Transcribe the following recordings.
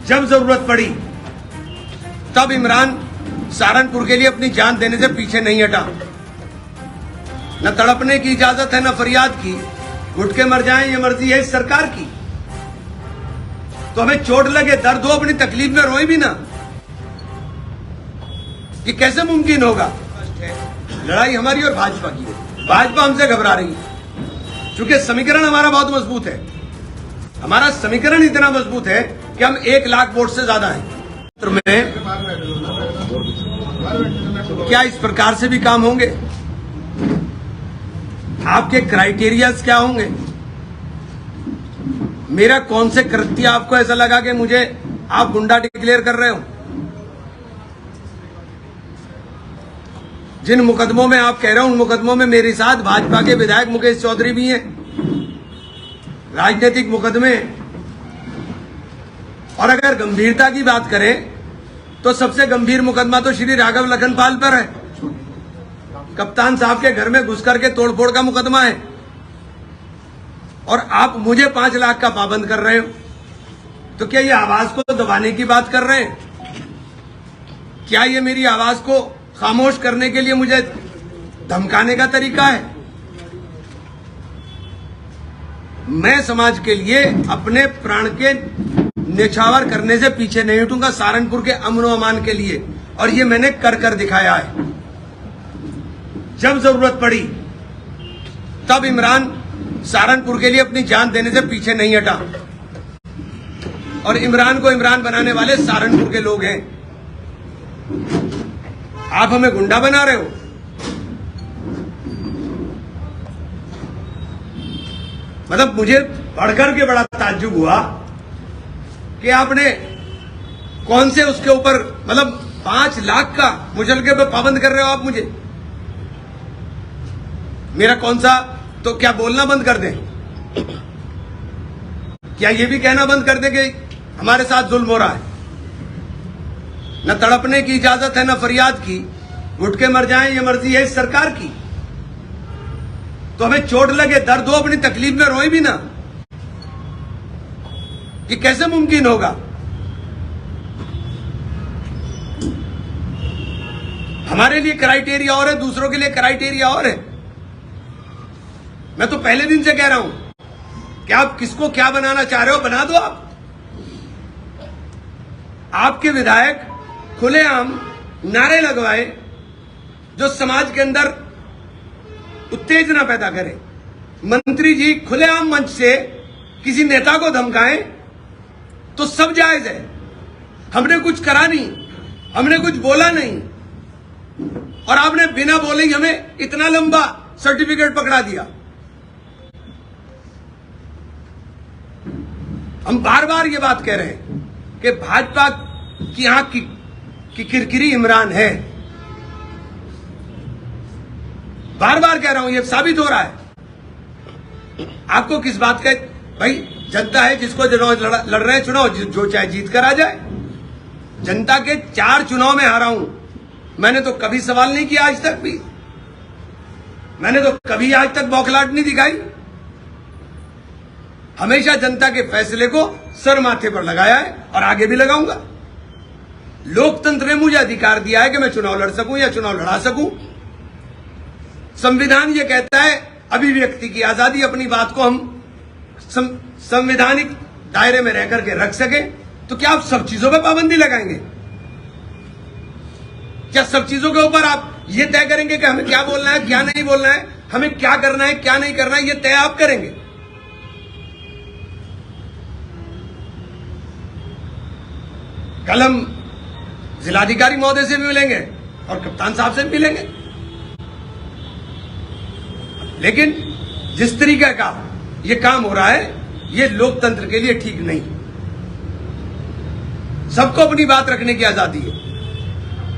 जब जरूरत पड़ी तब इमरान सहारनपुर के लिए अपनी जान देने से पीछे नहीं हटा। न तड़पने की इजाजत है न फरियाद की, घुट के मर जाएं ये मर्जी है इस सरकार की। तो हमें चोट लगे दर्द हो अपनी तकलीफ में रोए भी ना, ये कैसे मुमकिन होगा। लड़ाई हमारी और भाजपा की है। भाजपा हमसे घबरा रही है क्योंकि समीकरण हमारा बहुत मजबूत है। हमारा समीकरण इतना मजबूत है कि हम 1 लाख वोट से ज्यादा हैं। तो में क्या इस प्रकार से भी काम होंगे? आपके क्राइटेरियाज क्या होंगे? मेरा कौन से कृत्य आपको ऐसा लगा कि मुझे आप गुंडा डिक्लेयर कर रहे हो? जिन मुकदमों में आप कह रहे हो उन मुकदमों में मेरे साथ भाजपा के विधायक मुकेश चौधरी भी हैं। राजनीतिक मुकदमे। और अगर गंभीरता की बात करें तो सबसे गंभीर मुकदमा तो श्री राघव लखनपाल पर है। कप्तान साहब के घर में घुस करके तोड़फोड़ का मुकदमा है और आप मुझे 5 लाख का पाबंद कर रहे हो। तो क्या ये आवाज को दबाने की बात कर रहे हैं? क्या ये मेरी आवाज को खामोश करने के लिए मुझे धमकाने का तरीका है? मैं समाज के लिए अपने प्राण के न्यौछावर करने से पीछे नहीं हटूंगा, सहारनपुर के अमन व अमान के लिए। और ये मैंने कर कर दिखाया है। जब जरूरत पड़ी तब इमरान सहारनपुर के लिए अपनी जान देने से पीछे नहीं हटा। और इमरान को इमरान बनाने वाले सहारनपुर के लोग हैं। आप हमें गुंडा बना रहे हो। मतलब मुझे बढ़कर के बड़ा ताज्जुब हुआ कि आपने कौन से उसके ऊपर मतलब 5 लाख का मुचलके पे पाबंद कर रहे हो आप मुझे। मेरा कौन सा तो क्या बोलना बंद कर दें? क्या ये भी कहना बंद कर दें कि हमारे साथ जुल्म हो रहा है? न तड़पने की इजाजत है न फरियाद की, घुट के मर जाएं ये मर्जी है इस सरकार की। तो हमें चोट लगे दर्द हो अपनी तकलीफ में रोए भी ना, ये कैसे मुमकिन होगा? हमारे लिए क्राइटेरिया और है, दूसरों के लिए क्राइटेरिया और है। मैं तो पहले दिन से कह रहा हूं कि आप किसको क्या बनाना चाह रहे हो बना दो आप। आपके विधायक खुलेआम नारे लगवाए जो समाज के अंदर उत्तेजना पैदा करे। मंत्री जी खुलेआम मंच से किसी नेता को धमकाएं तो सब जायज है। हमने कुछ करा नहीं, हमने कुछ बोला नहीं, और आपने बिना बोले ही हमें इतना लंबा सर्टिफिकेट पकड़ा दिया। हम बार बार ये बात कह रहे हैं कि भाजपा की आंख की किरकिरी इमरान है। बार बार कह रहा हूं, ये साबित हो रहा है। आपको किस बात का? भाई जनता है, जिसको लड़ रहे हैं चुनाव, जो चाहे जीत कर आ जाए। जनता के 4 चुनाव में हारा हूं। मैंने तो कभी सवाल नहीं किया आज तक भी। मैंने तो कभी आज तक बौखलाहट नहीं दिखाई। हमेशा जनता के फैसले को सर माथे पर लगाया है और आगे भी लगाऊंगा। लोकतंत्र ने मुझे अधिकार दिया है कि मैं चुनाव लड़ सकूं या चुनाव लड़ा सकूं। संविधान ये कहता है अभिव्यक्ति की आजादी, अपनी बात को हम संवैधानिक दायरे में रह करके रख सके। तो क्या आप सब चीजों पर पाबंदी लगाएंगे? क्या सब चीजों के ऊपर आप ये तय करेंगे कि हमें क्या बोलना है क्या नहीं बोलना है, हमें क्या करना है क्या नहीं करना है, ये तय आप करेंगे? कल हम जिलाधिकारी महोदय से भी मिलेंगे और कप्तान साहब से भी मिलेंगे। लेकिन जिस तरीके का ये काम हो रहा है, ये लोकतंत्र के लिए ठीक नहीं। सबको अपनी बात रखने की आजादी है।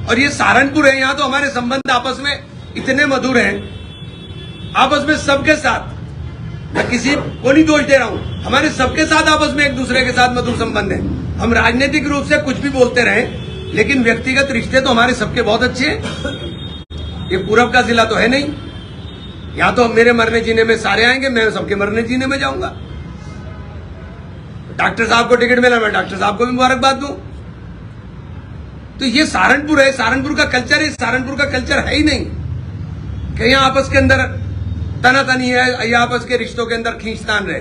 और ये सहारनपुर है, यहां तो हमारे संबंध आपस में इतने मधुर हैं, आपस में सबके साथ। मैं किसी को नहीं दोष दे रहा हूं, हमारे सबके साथ आपस में एक दूसरे के साथ मधुर संबंध है। हम राजनीतिक रूप से कुछ भी बोलते रहे, लेकिन व्यक्तिगत रिश्ते तो हमारे सबके बहुत अच्छे हैं। ये पूरब का जिला तो है नहीं, या तो मेरे मरने जीने में सारे आएंगे, मैं सबके मरने जीने में जाऊंगा। डॉक्टर साहब को टिकट मिला, मैं डॉक्टर साहब को भी मुबारकबाद दूं। तो ये सहारनपुर है, सहारनपुर का कल्चर है। सहारनपुर का कल्चर है ही नहीं कि यहाँ आपस के अंदर तनातनी है या आपस के रिश्तों के अंदर खींचतान रहे।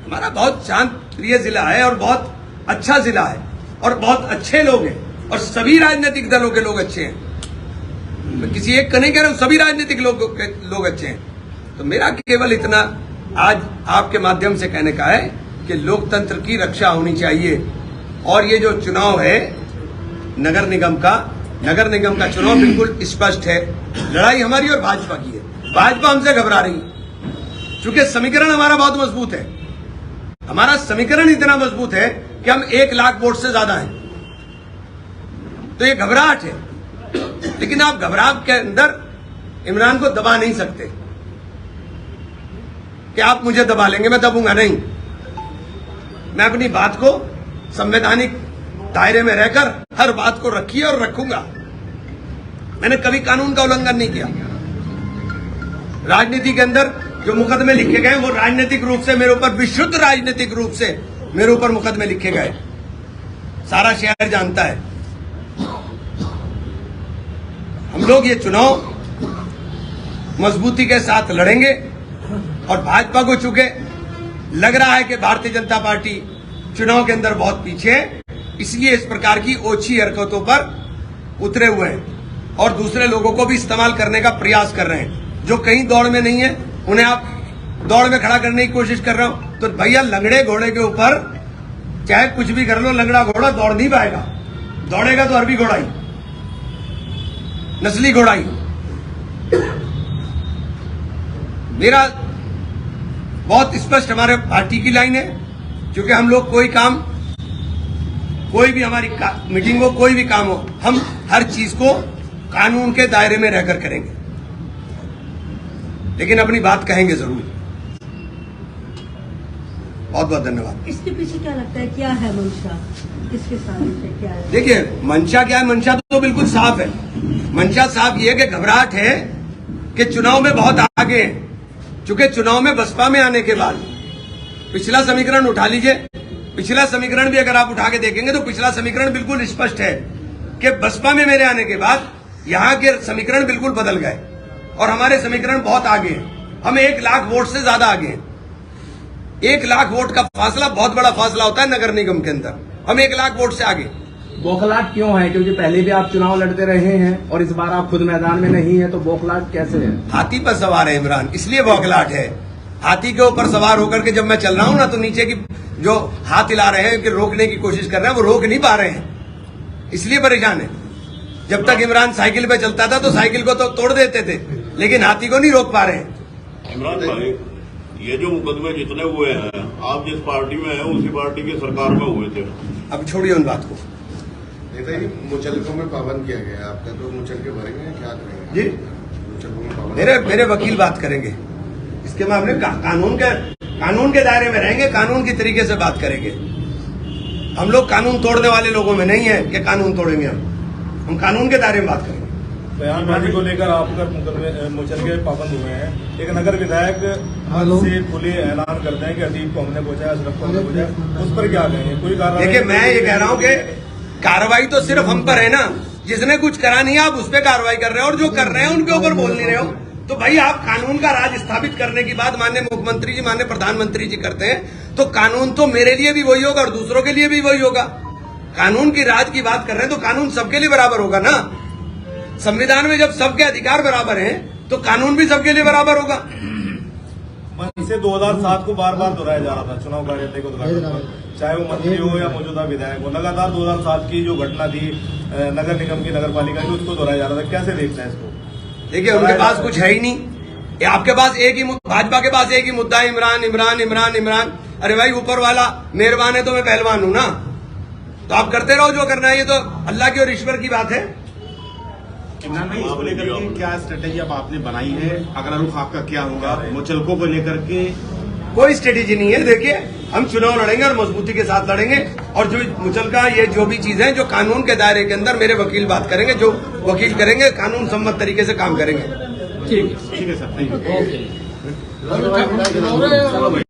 हमारा बहुत शांत प्रिय जिला है और बहुत अच्छा जिला है और बहुत अच्छे लोग हैं और सभी राजनीतिक दलों के लोग अच्छे हैं। मैं किसी एक का नहीं कह रहा हूं, सभी राजनीतिक लोग अच्छे हैं। तो मेरा केवल इतना आज आपके माध्यम से कहने का है कि लोकतंत्र की रक्षा होनी चाहिए। और ये जो चुनाव है नगर निगम का चुनाव बिल्कुल स्पष्ट है। लड़ाई हमारी और भाजपा की है। भाजपा हमसे घबरा रही है क्योंकि समीकरण हमारा बहुत मजबूत है। हमारा समीकरण इतना मजबूत है कि हम 1 लाख वोट से ज्यादा हैं। तो ये घबराहट है, लेकिन आप घबराहट के अंदर इमरान को दबा नहीं सकते कि आप मुझे दबा लेंगे। मैं दबूंगा नहीं। मैं अपनी बात को संवैधानिक दायरे में रहकर हर बात को रखी और रखूंगा। मैंने कभी कानून का उल्लंघन नहीं किया। राजनीति के अंदर जो मुकदमे लिखे गए वो राजनीतिक रूप से मेरे ऊपर, विशुद्ध राजनीतिक रूप से मेरे ऊपर मुकदमे लिखे गए। सारा शहर जानता है। हम लोग ये चुनाव मजबूती के साथ लड़ेंगे और भाजपा को चूंकि लग रहा है कि भारतीय जनता पार्टी चुनाव के अंदर बहुत पीछे है, इसलिए इस प्रकार की ओछी हरकतों पर उतरे हुए हैं और दूसरे लोगों को भी इस्तेमाल करने का प्रयास कर रहे हैं। जो कहीं दौड़ में नहीं है उन्हें आप दौड़ में खड़ा करने की कोशिश कर रहा हूं। तो भैया लंगड़े घोड़े के ऊपर चाहे कुछ भी कर लो, लंगड़ा घोड़ा दौड़ नहीं पाएगा। दौड़ेगा तो अरबी घोड़ा ही, नस्ली घोड़ा ही। मेरा बहुत स्पष्ट हमारे पार्टी की लाइन है, क्योंकि हम लोग कोई काम, कोई भी हमारी मीटिंग हो, कोई भी काम हो, हम हर चीज को कानून के दायरे में रहकर करेंगे, लेकिन अपनी बात कहेंगे जरूर। बहुत बहुत धन्यवाद। इसके पीछे क्या लगता है, क्या है मंशा, किसके साथ है, क्या है? देखिए मंशा क्या है, मंशा तो बिल्कुल साफ है। मंशा साफ ये है कि घबराहट है कि चुनाव में बहुत आगे हैं। चूंकि चुनाव में बसपा में आने के बाद पिछला समीकरण उठा लीजिए, पिछला समीकरण भी अगर आप उठा के देखेंगे तो पिछला समीकरण बिल्कुल स्पष्ट है कि बसपा में मेरे आने के बाद यहां के समीकरण बिल्कुल बदल गए और हमारे समीकरण बहुत आगे हैं। हम 1 लाख वोट से ज्यादा आगे हैं। 1 लाख वोट का फासला बहुत बड़ा फासला होता है नगर निगम के अंदर। हम 1 लाख वोट से आगे। बौखलाहट क्यों है? क्योंकि पहले भी आप चुनाव लड़ते रहे हैं और इस बार आप खुद मैदान में नहीं है, तो बौखलाहट कैसे है? हाथी पर सवार है इमरान, इसलिए बौखलाहट है। हाथी के ऊपर सवार होकर के जब मैं चल रहा हूं ना, तो नीचे की जो हाथ हिला रहे हैं कि रोकने की कोशिश कर रहे हैं, वो रोक नहीं पा रहे हैं, इसलिए परेशान है। जब तक इमरान साइकिल पे चलता था तो साइकिल को तो तोड़ देते थे, लेकिन हाथी को नहीं रोक पा रहे हैं। इमरान भाई, ये जो मुकदमे जितने हुए हैं, आप जिस पार्टी में हैं उसी पार्टी की सरकार में हुए थे। अब छोड़िए उन बात को। नेताजी, मुचलकों में पाबंद किया गया है आपका, तो मुचलके भरेंगे क्या करेंगे जी? मुचलकों में पाबंद मेरे वकील बात करेंगे इसके मामले में। कानून के दायरे में रहेंगे, कानून की तरीके से बात करेंगे। हम लोग कानून तोड़ने वाले लोगों में नहीं है कि कानून तोड़ेंगे। हम कानून के दायरे में बात करेंगे। बयानबाजी को लेकर आप मुकदमे मुचलके पाबंद हुए हैं। एक नगर विधायक से खुले ऐलान करते हैं कि अतीब को हमने पहुंचाया, अशरफ को हमने पहुंचाया, उस पर क्या कहेंगे? कोई कार्रवाई? देखिए, मैं ये कह रहा हूं कि कार्रवाई तो सिर्फ हम पर है ना। जिसने कुछ करा नहीं है आप उस पर कार्रवाई कर रहे हो, और जो कर रहे हैं उनके ऊपर बोल नहीं रहे हो। तो भाई, आप कानून का राज स्थापित करने की बात माननीय मुख्यमंत्री जी, माननीय प्रधानमंत्री जी करते हैं, तो कानून तो मेरे लिए भी वही होगा और दूसरों के लिए भी वही होगा। कानून की राज की बात कर रहे हैं तो कानून सबके लिए बराबर होगा ना। संविधान में जब सबके अधिकार बराबर हैं तो कानून भी सबके लिए बराबर होगा। इसे 2007 को बार बार दोहराया जा रहा था चुनाव कार्यालय को दोहराया, चाहे वो मंत्री हो या मौजूदा विधायक हो। लगातार 2007 की जो घटना थी नगर निगम की, नगर पालिका की, उसको दोहराया जा रहा था। कैसे देखते हैं इसको? देखिए, उनके पास कुछ है ही नहीं। आपके पास एक ही, भाजपा के पास एक ही मुद्दा है, इमरान इमरान इमरान इमरान। अरे भाई, ऊपर वाला मेहरबान है तो मैं पहलवान हूं ना। तो आप करते रहो जो करना है। ये तो अल्लाह की और ईश्वर की बात है। इमरान भाई, इसको लेकर के क्या स्ट्रेटेजी अब आपने बनाई है? अगर रुख आपका क्या होगा मुचलकों को लेकर के? कोई स्ट्रेटेजी नहीं है। देखिए, हम चुनाव लड़ेंगे और मजबूती के साथ लड़ेंगे, और जो मुचलका ये जो भी चीज है, जो कानून के दायरे के अंदर मेरे वकील बात करेंगे, जो वकील करेंगे, कानून सम्मत तरीके से काम करेंगे। ठीक है सर, थैंक यू।